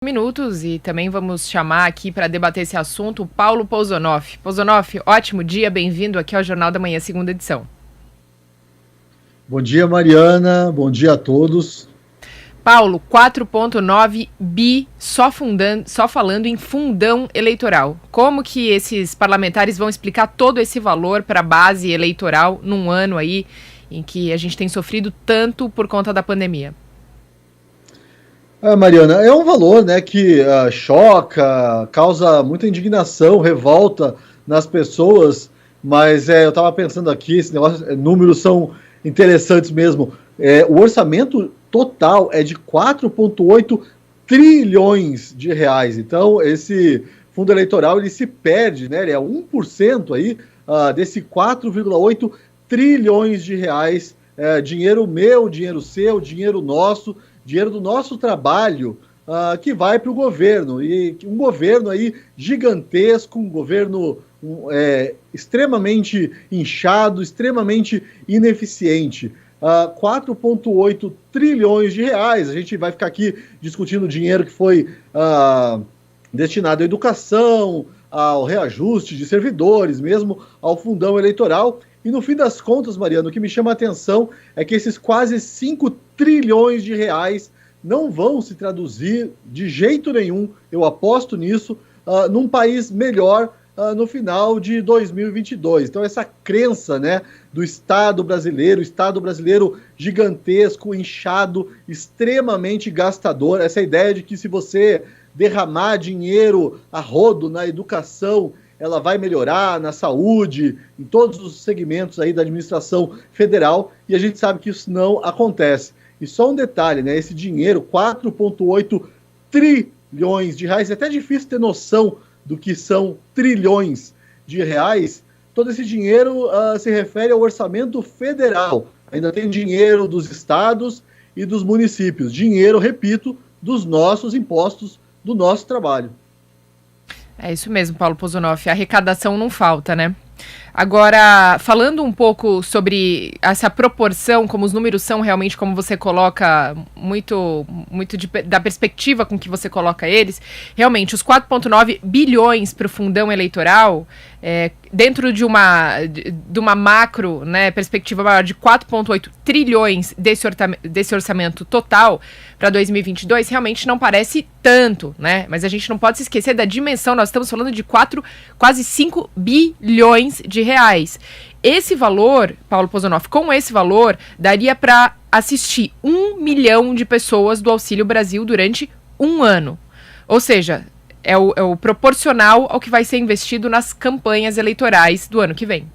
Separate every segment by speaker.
Speaker 1: Minutos e também vamos chamar aqui para debater esse assunto o Paulo Pousonoff. Pousonoff, ótimo dia, bem-vindo aqui ao Jornal da Manhã, segunda edição.
Speaker 2: Bom dia, Mariana, bom dia a todos.
Speaker 1: Paulo, 4,9 bi só falando em fundão eleitoral. Como que esses parlamentares vão explicar todo esse valor para a base eleitoral num ano aí em que a gente tem sofrido tanto por conta da pandemia?
Speaker 2: Mariana, é um valor, né, que choca, causa muita indignação, revolta nas pessoas, mas eu estava pensando aqui, esse negócio, números são interessantes mesmo. O orçamento total é de 4,8 trilhões de reais. Então, esse fundo eleitoral ele se perde, né? Ele é 1% aí, desse 4,8 trilhões de reais. Dinheiro meu, dinheiro seu, dinheiro nosso, dinheiro do nosso trabalho, que vai para o governo. E um governo aí gigantesco, um governo extremamente inchado, extremamente ineficiente. 4,8 trilhões de reais. A gente vai ficar aqui discutindo o dinheiro que foi destinado à educação, ao reajuste de servidores, mesmo ao fundão eleitoral. E no fim das contas, Mariano, o que me chama a atenção é que esses quase 5 trilhões de reais não vão se traduzir de jeito nenhum, eu aposto nisso, num país melhor no final de 2022. Então essa crença, né, do Estado brasileiro gigantesco, inchado, extremamente gastador, essa ideia de que se você derramar dinheiro a rodo na educação, ela vai melhorar na saúde, em todos os segmentos aí da administração federal, e a gente sabe que isso não acontece. E só um detalhe, né? Esse dinheiro, 4,8 trilhões de reais, é até difícil ter noção do que são trilhões de reais. Todo esse dinheiro se refere ao orçamento federal. Ainda tem dinheiro dos estados e dos municípios. Dinheiro, repito, dos nossos impostos, do nosso trabalho.
Speaker 1: É isso mesmo, Paulo Pousonoff. A arrecadação não falta, né? Agora, falando um pouco sobre essa proporção, como os números são realmente, como você coloca, muito da perspectiva com que você coloca eles, realmente, os 4,9 bilhões para o fundão eleitoral, dentro de uma macro, né, perspectiva maior de 4,8 trilhões desse orçamento total para 2022, realmente não parece tanto, né? Mas a gente não pode se esquecer da dimensão, nós estamos falando de quase 5 bilhões de reais. Esse valor, Paulo Pousonoff, com esse valor, daria para assistir 1 milhão de pessoas do Auxílio Brasil durante um ano. Ou seja, é o proporcional ao que vai ser investido nas campanhas eleitorais do ano que vem.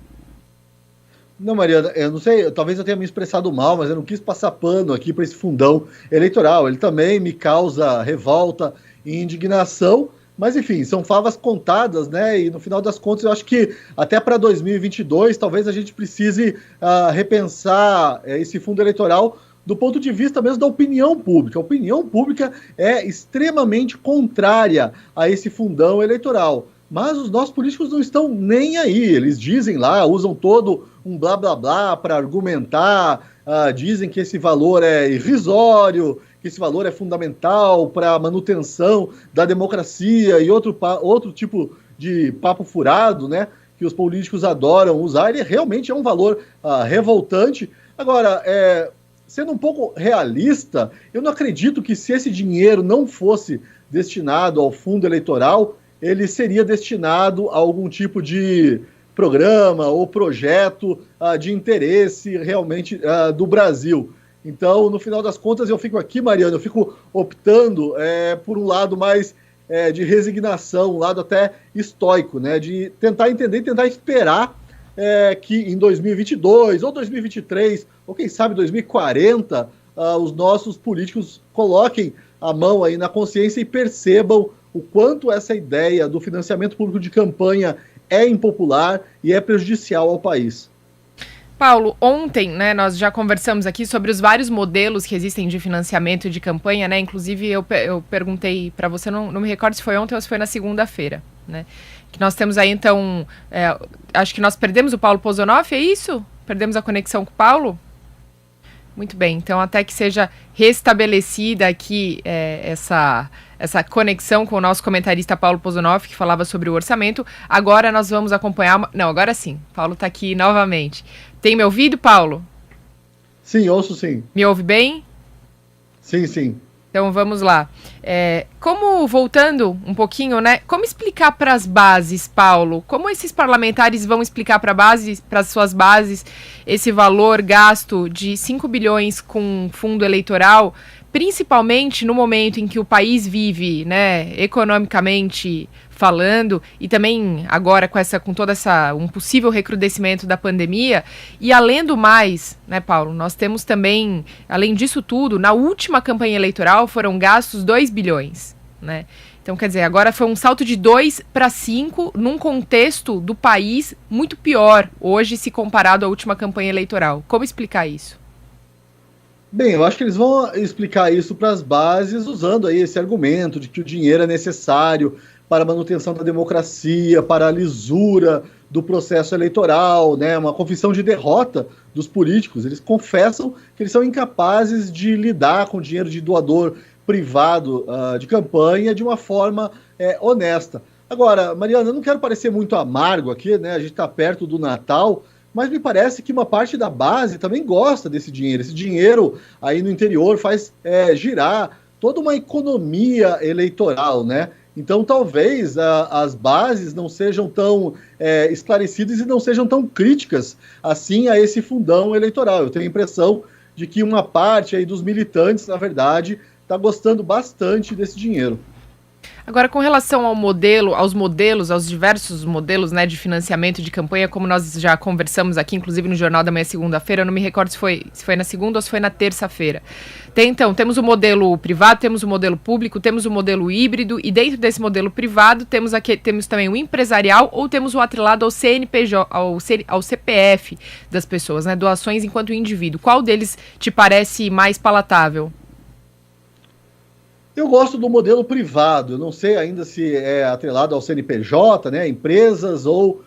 Speaker 2: Não, Mariana, eu não sei, talvez eu tenha me expressado mal, mas eu não quis passar pano aqui para esse fundão eleitoral. Ele também me causa revolta e indignação, mas enfim, são favas contadas, né? E no final das contas, eu acho que até para 2022, talvez a gente precise repensar esse fundo eleitoral do ponto de vista mesmo da opinião pública. A opinião pública é extremamente contrária a esse fundão eleitoral. Mas os nossos políticos não estão nem aí. Eles dizem lá, usam todo um blá blá blá para argumentar, dizem que esse valor é irrisório, que esse valor é fundamental para a manutenção da democracia e outro tipo de papo furado, né, que os políticos adoram usar. Ele realmente é um valor revoltante. Agora, sendo um pouco realista, eu não acredito que se esse dinheiro não fosse destinado ao fundo eleitoral, ele seria destinado a algum tipo de programa ou projeto de interesse realmente do Brasil. Então, no final das contas, eu fico aqui, Mariana, eu fico optando por um lado mais de resignação, um lado até estoico, né, de tentar entender, tentar esperar que em 2022 ou 2023, ou quem sabe 2040, os nossos políticos coloquem a mão aí na consciência e percebam o quanto essa ideia do financiamento público de campanha é impopular e é prejudicial ao país.
Speaker 1: Paulo, ontem, né, nós já conversamos aqui sobre os vários modelos que existem de financiamento de campanha, né? Inclusive eu perguntei para você, não me recordo se foi ontem ou se foi na segunda-feira, né? Que nós temos aí então, acho que nós perdemos o Paulo Pousonoff, é isso? Perdemos a conexão com o Paulo? Muito bem, então até que seja restabelecida aqui essa conexão com o nosso comentarista Paulo Pozonoff, que falava sobre o orçamento, agora nós vamos acompanhar... Não, agora sim, Paulo está aqui novamente. Tem me ouvido, Paulo?
Speaker 2: Sim, ouço sim.
Speaker 1: Me ouve bem?
Speaker 2: Sim, sim.
Speaker 1: Então vamos lá. Voltando um pouquinho, né? Como explicar para as bases, Paulo? Como esses parlamentares vão explicar para as suas bases esse valor gasto de 5 bilhões com fundo eleitoral, principalmente no momento em que o país vive, né, economicamente falando, e também agora com toda um possível recrudescimento da pandemia, e além do mais, né, Paulo, nós temos também, além disso tudo, na última campanha eleitoral foram gastos 2 bilhões, né? Então, quer dizer, agora foi um salto de 2 para 5 num contexto do país muito pior hoje se comparado à última campanha eleitoral. Como explicar isso?
Speaker 2: Bem, eu acho que eles vão explicar isso para as bases usando aí esse argumento de que o dinheiro é necessário para a manutenção da democracia, para a lisura do processo eleitoral, né? Uma confissão de derrota dos políticos. Eles confessam que eles são incapazes de lidar com o dinheiro de doador privado de campanha de uma forma honesta. Agora, Mariana, eu não quero parecer muito amargo aqui, né? A gente está perto do Natal, mas me parece que uma parte da base também gosta desse dinheiro. Esse dinheiro aí no interior faz girar toda uma economia eleitoral, né? Então, talvez as bases não sejam tão esclarecidas e não sejam tão críticas assim a esse fundão eleitoral. Eu tenho a impressão de que uma parte aí dos militantes, na verdade, está gostando bastante desse dinheiro.
Speaker 1: Agora, com relação aos diversos modelos, né, de financiamento de campanha, como nós já conversamos aqui, inclusive no Jornal da Manhã, segunda-feira, eu não me recordo se foi na segunda ou se foi na terça-feira. Então, temos o modelo privado, temos o modelo público, temos o modelo híbrido, e dentro desse modelo privado temos também o empresarial ou temos o atrelado ao CNPJ, ao CPF das pessoas, né, doações enquanto indivíduo. Qual deles te parece mais palatável?
Speaker 2: Eu gosto do modelo privado, eu não sei ainda se é atrelado ao CNPJ, né, empresas ou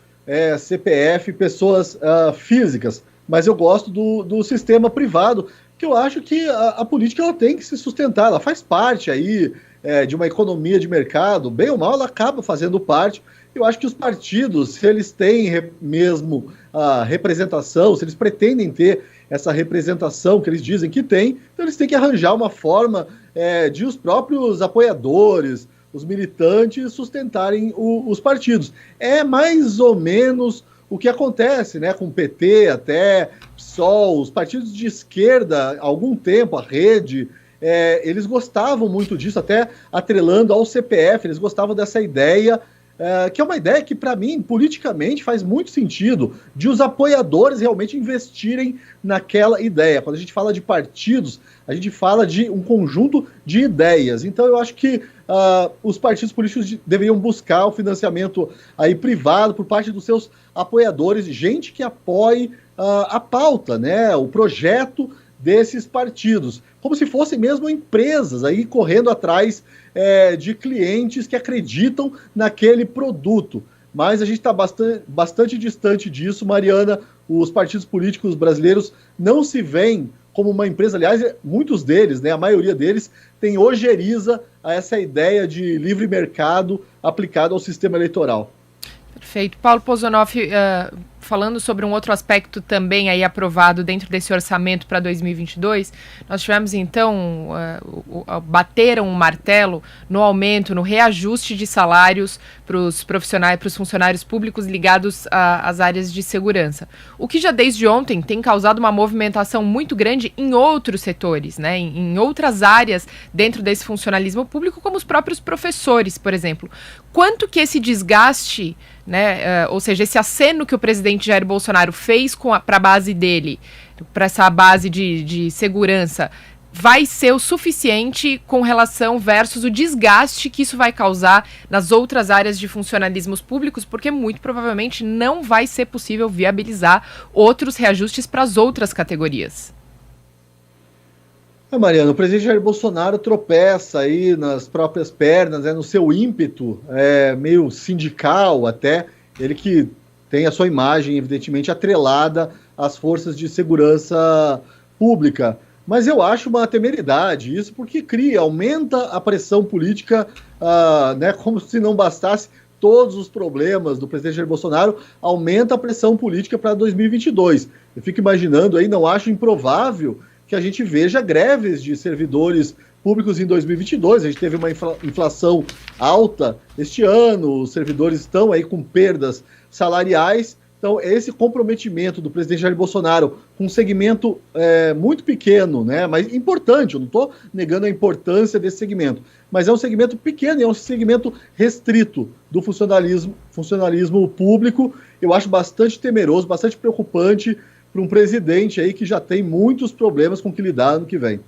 Speaker 2: CPF, pessoas físicas, mas eu gosto do sistema privado, que eu acho que a política ela tem que se sustentar, ela faz parte aí de uma economia de mercado, bem ou mal ela acaba fazendo parte. Eu acho que os partidos, se eles têm mesmo a representação, se eles pretendem ter essa representação que eles dizem que tem, então eles têm que arranjar uma forma de os próprios apoiadores, os militantes, sustentarem os partidos. É mais ou menos o que acontece, né, com o PT, até PSOL, os partidos de esquerda, há algum tempo, a Rede, eles gostavam muito disso, até atrelando ao CPF, eles gostavam dessa ideia, que é uma ideia que, para mim, politicamente faz muito sentido, de os apoiadores realmente investirem naquela ideia. Quando a gente fala de partidos, a gente fala de um conjunto de ideias. Então, eu acho que os partidos políticos deveriam buscar o financiamento aí privado por parte dos seus apoiadores, gente que apoie a pauta, né, o projeto desses partidos, como se fossem mesmo empresas aí correndo atrás de clientes que acreditam naquele produto. Mas a gente está bastante distante disso, Mariana. Os partidos políticos brasileiros não se veem como uma empresa. Aliás, muitos deles, né, a maioria deles, tem ojeriza a essa ideia de livre mercado aplicado ao sistema eleitoral.
Speaker 1: Perfeito. Paulo Pozonoff, falando sobre um outro aspecto também aí aprovado dentro desse orçamento para 2022, nós tivemos então, bateram um martelo no aumento, no reajuste de salários para os profissionais, para os funcionários públicos ligados às áreas de segurança. O que já desde ontem tem causado uma movimentação muito grande em outros setores, né, em outras áreas dentro desse funcionalismo público, como os próprios professores, por exemplo. Quanto que esse desgaste, né, ou seja, esse aceno que o presidente Jair Bolsonaro fez para a base dele, para essa base de segurança, vai ser o suficiente com relação versus o desgaste que isso vai causar nas outras áreas de funcionalismos públicos, porque muito provavelmente não vai ser possível viabilizar outros reajustes para as outras categorias.
Speaker 2: Mariana, o presidente Jair Bolsonaro tropeça aí nas próprias pernas, no seu ímpeto, meio sindical até, ele que tem a sua imagem, evidentemente, atrelada às forças de segurança pública. Mas eu acho uma temeridade isso, porque aumenta a pressão política, né, como se não bastasse todos os problemas do presidente Jair Bolsonaro, aumenta a pressão política para 2022. Eu fico imaginando aí, não acho improvável que a gente veja greves de servidores públicos em 2022. A gente teve uma inflação alta este ano, os servidores estão aí com perdas salariais. Então, esse comprometimento do presidente Jair Bolsonaro com um segmento muito pequeno, né, mas importante, eu não estou negando a importância desse segmento, mas é um segmento pequeno e é um segmento restrito do funcionalismo público. Eu acho bastante temeroso, bastante preocupante para um presidente aí que já tem muitos problemas com que lidar no que vem.